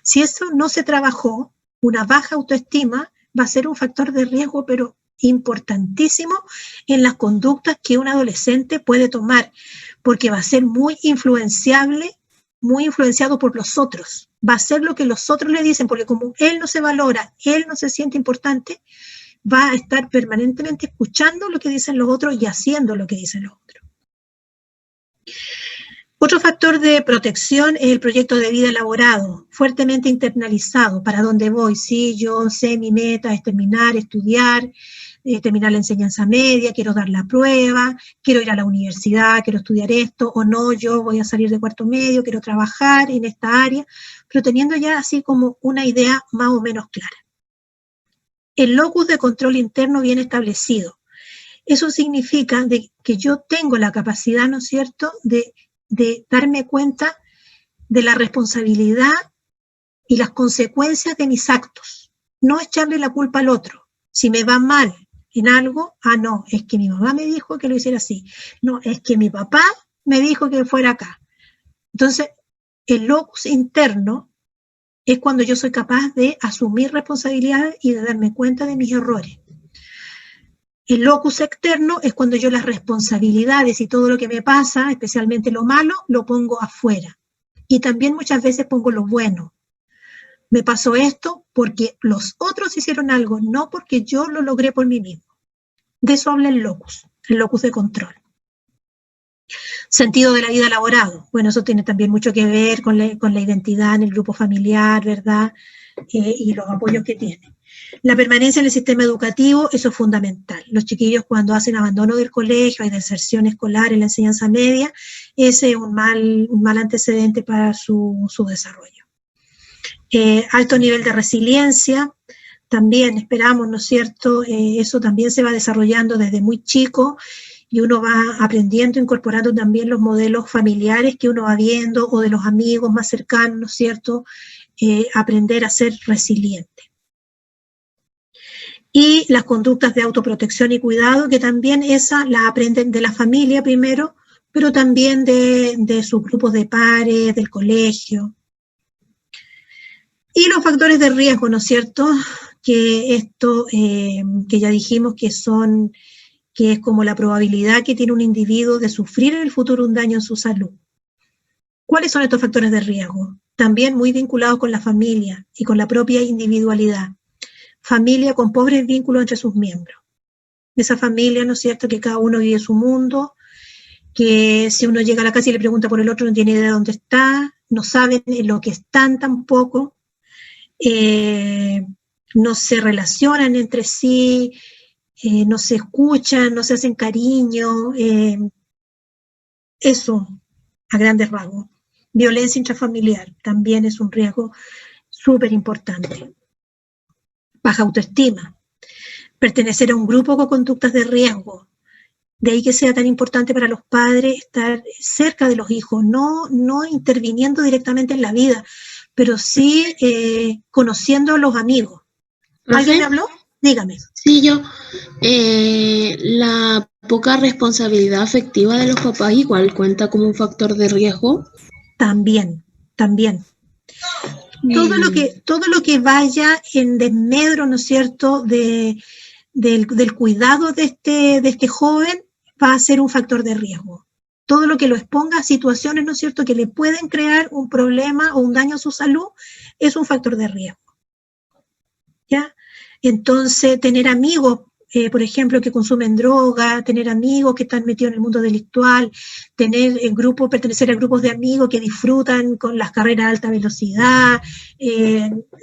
Si eso no se trabajó, una baja autoestima va a ser un factor de riesgo, pero importantísimo en las conductas que un adolescente puede tomar, porque va a ser muy influenciado por los otros. Va a hacer lo que los otros le dicen, porque como él no se valora, él no se siente importante, va a estar permanentemente escuchando lo que dicen los otros y haciendo lo que dicen los otros. Otro factor de protección es el proyecto de vida elaborado, fuertemente internalizado, para dónde voy. Sí, yo sé mi meta es terminar, estudiar, terminar la enseñanza media, quiero dar la prueba, quiero ir a la universidad, quiero estudiar esto, o no, yo voy a salir de cuarto medio, quiero trabajar en esta área, pero teniendo ya así como una idea más o menos clara. El locus de control interno bien establecido. Eso significa que yo tengo la capacidad, ¿no es cierto?, de darme cuenta de la responsabilidad y las consecuencias de mis actos. No echarle la culpa al otro. Si me va mal en algo, no, es que mi mamá me dijo que lo hiciera así. No, es que mi papá me dijo que fuera acá. Entonces, el locus interno es cuando yo soy capaz de asumir responsabilidades y de darme cuenta de mis errores. El locus externo es cuando yo las responsabilidades y todo lo que me pasa, especialmente lo malo, lo pongo afuera. Y también muchas veces pongo lo bueno. Me pasó esto porque los otros hicieron algo, no porque yo lo logré por mí mismo. De eso habla el locus de control. Sentido de la vida elaborado. Bueno, eso tiene también mucho que ver con la identidad en el grupo familiar, ¿verdad? Y los apoyos que tiene. La permanencia en el sistema educativo, eso es fundamental. Los chiquillos cuando hacen abandono del colegio, hay deserción escolar en la enseñanza media, ese es un mal antecedente para su desarrollo. Alto nivel de resiliencia, también esperamos, ¿no es cierto? Eso también se va desarrollando desde muy chico y uno va aprendiendo, incorporando también los modelos familiares que uno va viendo o de los amigos más cercanos, ¿no es cierto? Aprender a ser resiliente. Y las conductas de autoprotección y cuidado, que también esas las aprenden de la familia primero, pero también de sus grupos de pares, del colegio. Y los factores de riesgo, ¿no es cierto? Que esto, que ya dijimos que es como la probabilidad que tiene un individuo de sufrir en el futuro un daño en su salud. ¿Cuáles son estos factores de riesgo? También muy vinculados con la familia y con la propia individualidad. Familia con pobres vínculos entre sus miembros. Esa familia, ¿no es cierto?, que cada uno vive su mundo, que si uno llega a la casa y le pregunta por el otro no tiene idea de dónde está, no saben en lo que están tampoco, no se relacionan entre sí, no se escuchan, no se hacen cariño, eso a grandes rasgos. Violencia intrafamiliar también es un riesgo súper importante. Baja autoestima, pertenecer a un grupo con conductas de riesgo. De ahí que sea tan importante para los padres estar cerca de los hijos, no interviniendo directamente en la vida, pero sí conociendo a los amigos. ¿Alguien me habló? Dígame. Sí, yo. La poca responsabilidad afectiva de los papás igual cuenta como un factor de riesgo. También. Todo lo que vaya en desmedro, ¿no es cierto?, del cuidado de este joven va a ser un factor de riesgo. Todo lo que lo exponga a situaciones, ¿no es cierto?, que le pueden crear un problema o un daño a su salud es un factor de riesgo. ¿Ya? Entonces, tener amigos, por ejemplo, que consumen droga, tener amigos que están metidos en el mundo delictual, pertenecer a grupos de amigos que disfrutan con las carreras de alta velocidad,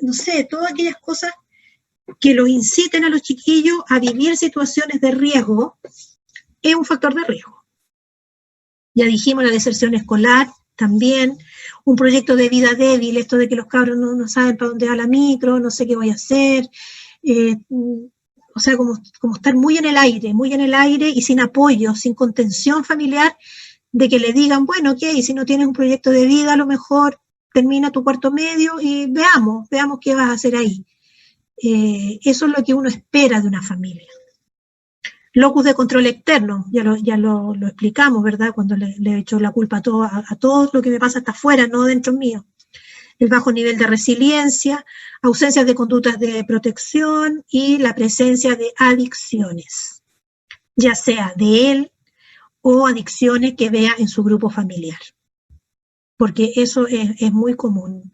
no sé, todas aquellas cosas que los inciten a los chiquillos a vivir situaciones de riesgo, es un factor de riesgo. Ya dijimos la deserción escolar, también, un proyecto de vida débil, esto de que los cabros no saben para dónde va la micro, no sé qué voy a hacer, o sea, como estar muy en el aire y sin apoyo, sin contención familiar, de que le digan, bueno, ok, si no tienes un proyecto de vida, a lo mejor termina tu cuarto medio y veamos qué vas a hacer ahí. Eso es lo que uno espera de una familia. Locus de control externo, ya lo explicamos, ¿verdad? Cuando le echo la culpa a todo lo que me pasa hasta afuera, no dentro mío. El bajo nivel de resiliencia, ausencias de conductas de protección y la presencia de adicciones, ya sea de él o adicciones que vea en su grupo familiar. Porque eso es muy común.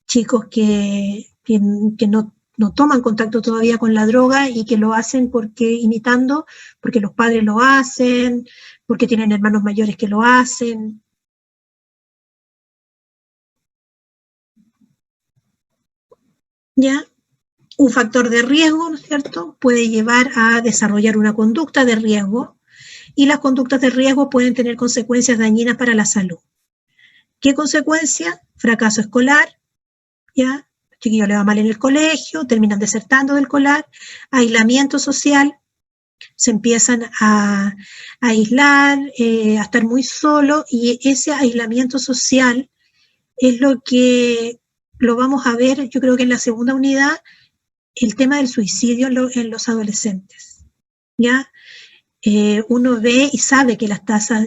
Chicos que no toman contacto todavía con la droga y que lo hacen imitando, porque los padres lo hacen, porque tienen hermanos mayores que lo hacen. ¿Ya? Un factor de riesgo, ¿no es cierto?, puede llevar a desarrollar una conducta de riesgo, y las conductas de riesgo pueden tener consecuencias dañinas para la salud. ¿Qué consecuencias? Fracaso escolar, ¿ya? Los chiquillos les va mal en el colegio, terminan desertando del colar, aislamiento social, se empiezan a aislar, a estar muy solos, y ese aislamiento social es lo que lo vamos a ver, yo creo que en la segunda unidad, el tema del suicidio en los adolescentes, ¿ya? Uno ve y sabe que las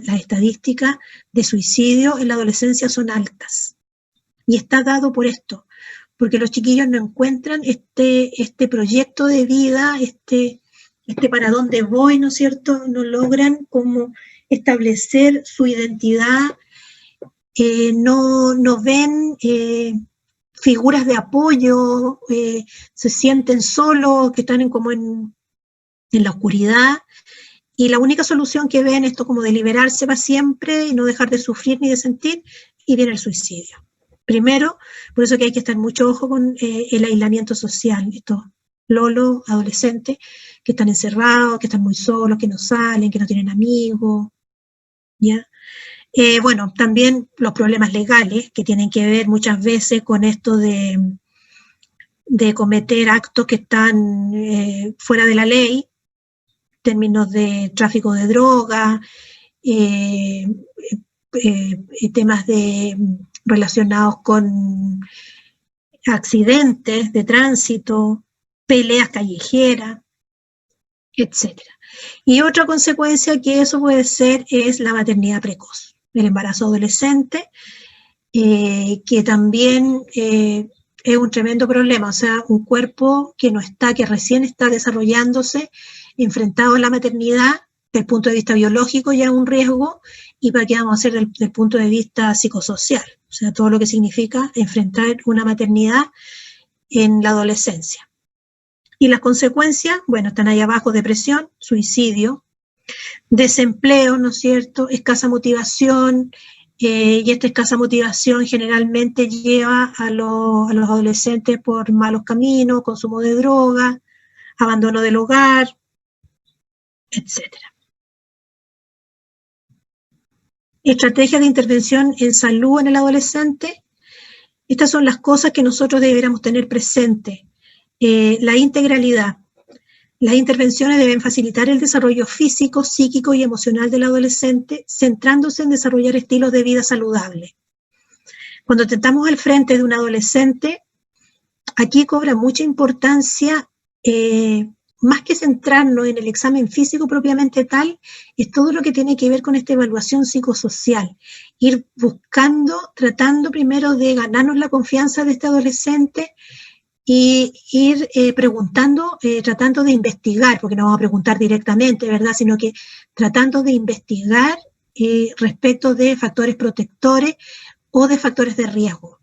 estadísticas de suicidio en la adolescencia son altas, y está dado por esto, porque los chiquillos no encuentran este proyecto de vida, este para dónde voy, ¿no es cierto? No logran como establecer su identidad, no ven figuras de apoyo, se sienten solos, que están como en la oscuridad, y la única solución que ven es esto como de liberarse para siempre y no dejar de sufrir ni de sentir, y viene el suicidio. Primero, por eso que hay que estar mucho ojo con el aislamiento social, estos lolos, adolescentes, que están encerrados, que están muy solos, que no salen, que no tienen amigos, ¿ya? Bueno, también los problemas legales, que tienen que ver muchas veces con esto de cometer actos que están fuera de la ley, términos de tráfico de droga, temas relacionados con accidentes de tránsito, peleas callejeras, etc. Y otra consecuencia que eso puede ser es la maternidad precoz, el embarazo adolescente, que también es un tremendo problema, o sea, un cuerpo que no está, que recién está desarrollándose, enfrentado a la maternidad, desde el punto de vista biológico ya es un riesgo, y para qué vamos a hacer desde el punto de vista psicosocial, o sea, todo lo que significa enfrentar una maternidad en la adolescencia. Y las consecuencias, bueno, están ahí abajo: depresión, suicidio, desempleo, ¿no es cierto?, escasa motivación, y esta escasa motivación generalmente lleva a los adolescentes por malos caminos, consumo de drogas, abandono del hogar, etc. Estrategias de intervención en salud en el adolescente. Estas son las cosas que nosotros deberíamos tener presente. La integralidad. Las intervenciones deben facilitar el desarrollo físico, psíquico y emocional del adolescente, centrándose en desarrollar estilos de vida saludables. Cuando estamos al frente de un adolescente, aquí cobra mucha importancia, más que centrarnos en el examen físico propiamente tal, es todo lo que tiene que ver con esta evaluación psicosocial. Ir buscando, tratando primero de ganarnos la confianza de este adolescente, y ir preguntando, tratando de investigar, porque no vamos a preguntar directamente, ¿verdad?, sino que tratando de investigar respecto de factores protectores o de factores de riesgo,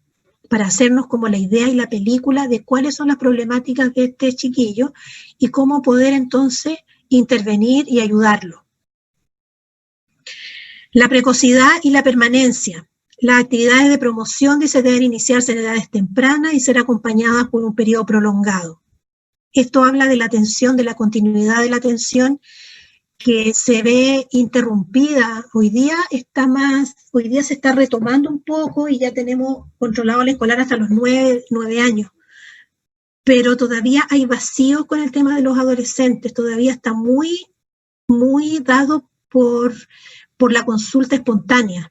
para hacernos como la idea y la película de cuáles son las problemáticas de este chiquillo y cómo poder entonces intervenir y ayudarlo. La precocidad y la permanencia. Las actividades de promoción deben iniciarse en edades tempranas y ser acompañadas por un periodo prolongado. Esto habla de la atención, de la continuidad de la atención, que se ve interrumpida. Hoy día se está retomando un poco y ya tenemos controlado al escolar hasta los 9 años. Pero todavía hay vacíos con el tema de los adolescentes, todavía está muy, muy dado por la consulta espontánea.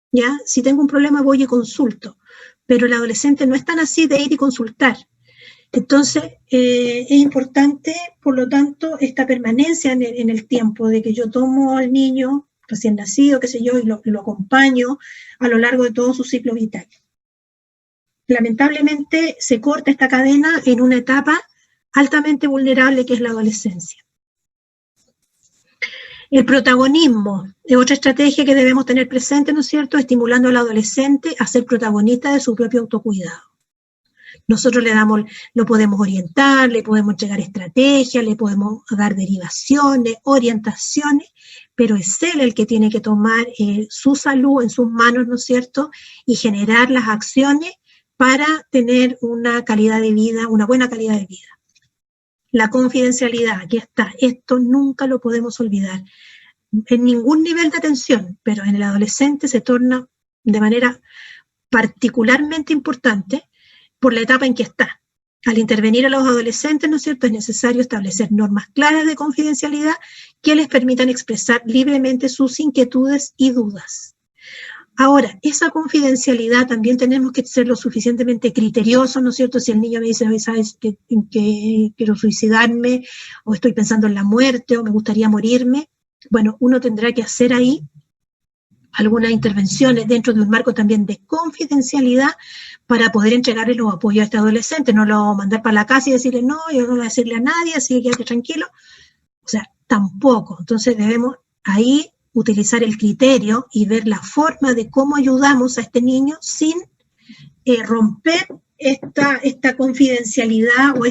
¿Ya? Si tengo un problema voy y consulto, pero el adolescente no es tan así de ir y consultar. Entonces, es importante, por lo tanto, esta permanencia en el tiempo, de que yo tomo al niño recién nacido, qué sé yo, y lo acompaño a lo largo de todo su ciclo vital. Lamentablemente, se corta esta cadena en una etapa altamente vulnerable que es la adolescencia. El protagonismo es otra estrategia que debemos tener presente, ¿no es cierto?, estimulando al adolescente a ser protagonista de su propio autocuidado. Nosotros lo podemos orientar, le podemos entregar estrategias, le podemos dar derivaciones, orientaciones, pero es él el que tiene que tomar su salud en sus manos, ¿no es cierto?, y generar las acciones para tener una calidad de vida, una buena calidad de vida. La confidencialidad, aquí está, esto nunca lo podemos olvidar, en ningún nivel de atención, pero en el adolescente se torna de manera particularmente importante por la etapa en que está. Al intervenir a los adolescentes, ¿no es cierto?, es necesario establecer normas claras de confidencialidad que les permitan expresar libremente sus inquietudes y dudas. Ahora, esa confidencialidad también tenemos que ser lo suficientemente criteriosos, ¿no es cierto? Si el niño me dice, ¿sabes que quiero suicidarme? O estoy pensando en la muerte, o me gustaría morirme. Bueno, uno tendrá que hacer ahí algunas intervenciones dentro de un marco también de confidencialidad para poder entregarle los apoyos a este adolescente. No lo mandar para la casa y decirle, no, yo no voy a decirle a nadie, así que quédate tranquilo. O sea, tampoco. Entonces debemos ahí utilizar el criterio y ver la forma de cómo ayudamos a este niño sin romper esta confidencialidad o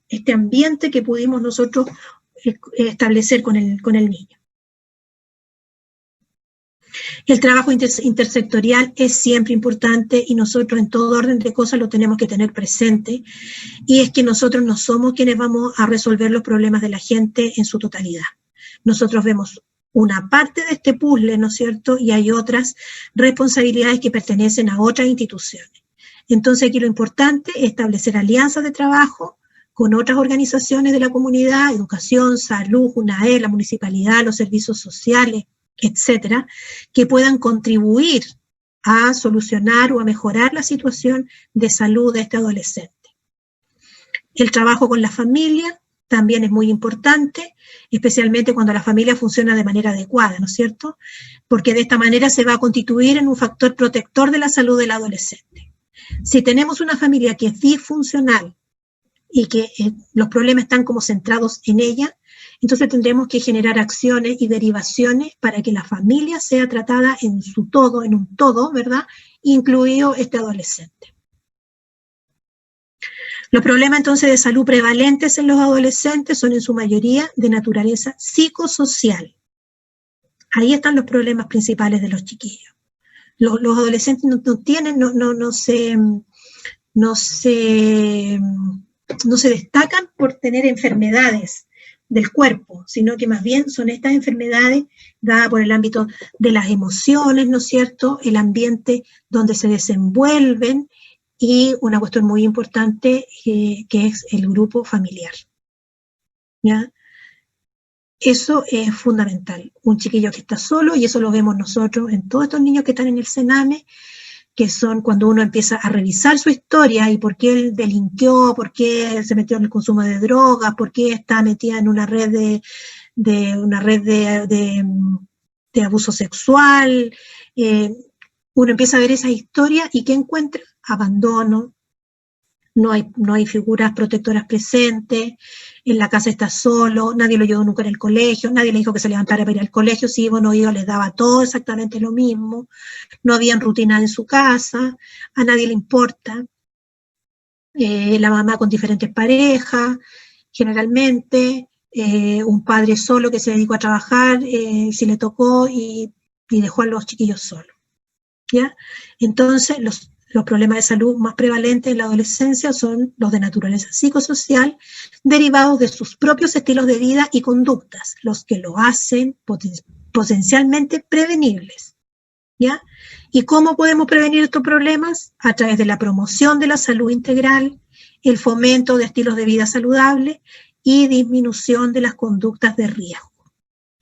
este ambiente que pudimos nosotros establecer con el niño. El trabajo intersectorial es siempre importante y nosotros en todo orden de cosas lo tenemos que tener presente, y es que nosotros no somos quienes vamos a resolver los problemas de la gente en su totalidad. Nosotros vemos una parte de este puzzle, ¿no es cierto?, y hay otras responsabilidades que pertenecen a otras instituciones. Entonces aquí lo importante es establecer alianzas de trabajo con otras organizaciones de la comunidad, educación, salud, UNAE, la municipalidad, los servicios sociales, etcétera, que puedan contribuir a solucionar o a mejorar la situación de salud de este adolescente. El trabajo con la familia también es muy importante, especialmente cuando la familia funciona de manera adecuada, ¿no es cierto? Porque de esta manera se va a constituir en un factor protector de la salud del adolescente. Si tenemos una familia que es disfuncional y que los problemas están como centrados en ella, entonces tendremos que generar acciones y derivaciones para que la familia sea tratada en su todo, en un todo, ¿verdad? Incluido este adolescente. Los problemas entonces de salud prevalentes en los adolescentes son en su mayoría de naturaleza psicosocial. Ahí están los problemas principales de los chiquillos. Los adolescentes no se destacan por tener enfermedades del cuerpo, sino que más bien son estas enfermedades dadas por el ámbito de las emociones, ¿no es cierto?, el ambiente donde se desenvuelven, y una cuestión muy importante que es el grupo familiar. ¿Ya? Eso es fundamental. Un chiquillo que está solo, y eso lo vemos nosotros en todos estos niños que están en el Sename, que son cuando uno empieza a revisar su historia y por qué él delinquió, por qué se metió en el consumo de drogas, por qué está metida en una red de abuso sexual. Uno empieza a ver esa historia y ¿qué encuentra? Abandono, no hay figuras protectoras presentes, en la casa está solo, nadie lo llevó nunca en el colegio, nadie le dijo que se levantara para ir al colegio, si iba o no iba, les daba todo exactamente lo mismo, no había rutina en su casa, a nadie le importa, la mamá con diferentes parejas, generalmente, un padre solo que se dedicó a trabajar, si le tocó, y dejó a los chiquillos solos. ¿Ya? Entonces, los problemas de salud más prevalentes en la adolescencia son los de naturaleza psicosocial, derivados de sus propios estilos de vida y conductas, los que lo hacen potencialmente prevenibles. ¿Ya? ¿Y cómo podemos prevenir estos problemas? A través de la promoción de la salud integral, el fomento de estilos de vida saludables y disminución de las conductas de riesgo.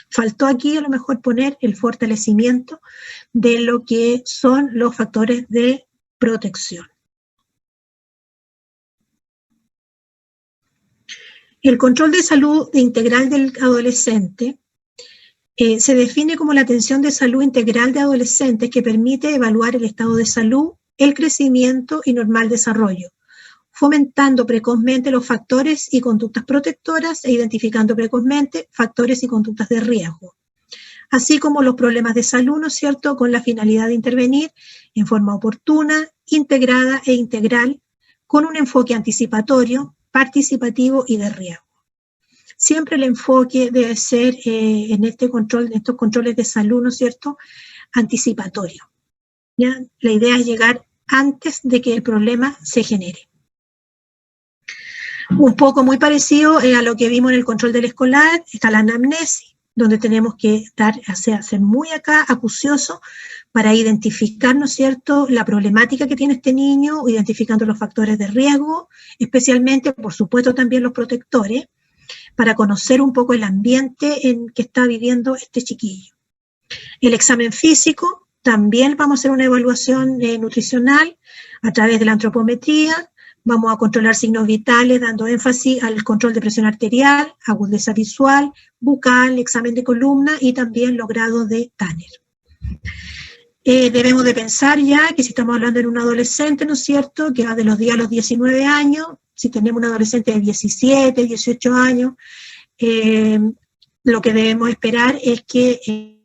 Faltó aquí a lo mejor poner el fortalecimiento de lo que son los factores de protección. El control de salud integral del adolescente se define como la atención de salud integral de adolescentes que permite evaluar el estado de salud, el crecimiento y normal desarrollo, fomentando precozmente los factores y conductas protectoras e identificando precozmente factores y conductas de riesgo, así como los problemas de salud, ¿no es cierto?, con la finalidad de intervenir en forma oportuna, integrada e integral, con un enfoque anticipatorio, participativo y de riesgo. Siempre el enfoque debe ser en estos controles de salud, ¿no es cierto?, anticipatorio. ¿Ya? La idea es llegar antes de que el problema se genere. Un poco muy parecido a lo que vimos en el control del escolar, está la anamnesis, donde tenemos que ser muy acucioso para identificar, ¿no es cierto?, la problemática que tiene este niño, identificando los factores de riesgo, especialmente, por supuesto, también los protectores, para conocer un poco el ambiente en que está viviendo este chiquillo. El examen físico, también vamos a hacer una evaluación nutricional a través de la antropometría. Vamos a controlar signos vitales, dando énfasis al control de presión arterial, agudeza visual, bucal, examen de columna y también los grados de Tanner. Debemos de pensar ya que si estamos hablando de un adolescente, ¿no es cierto?, que va de los 10 a los 19 años, si tenemos un adolescente de 17, 18 años, lo que debemos esperar es que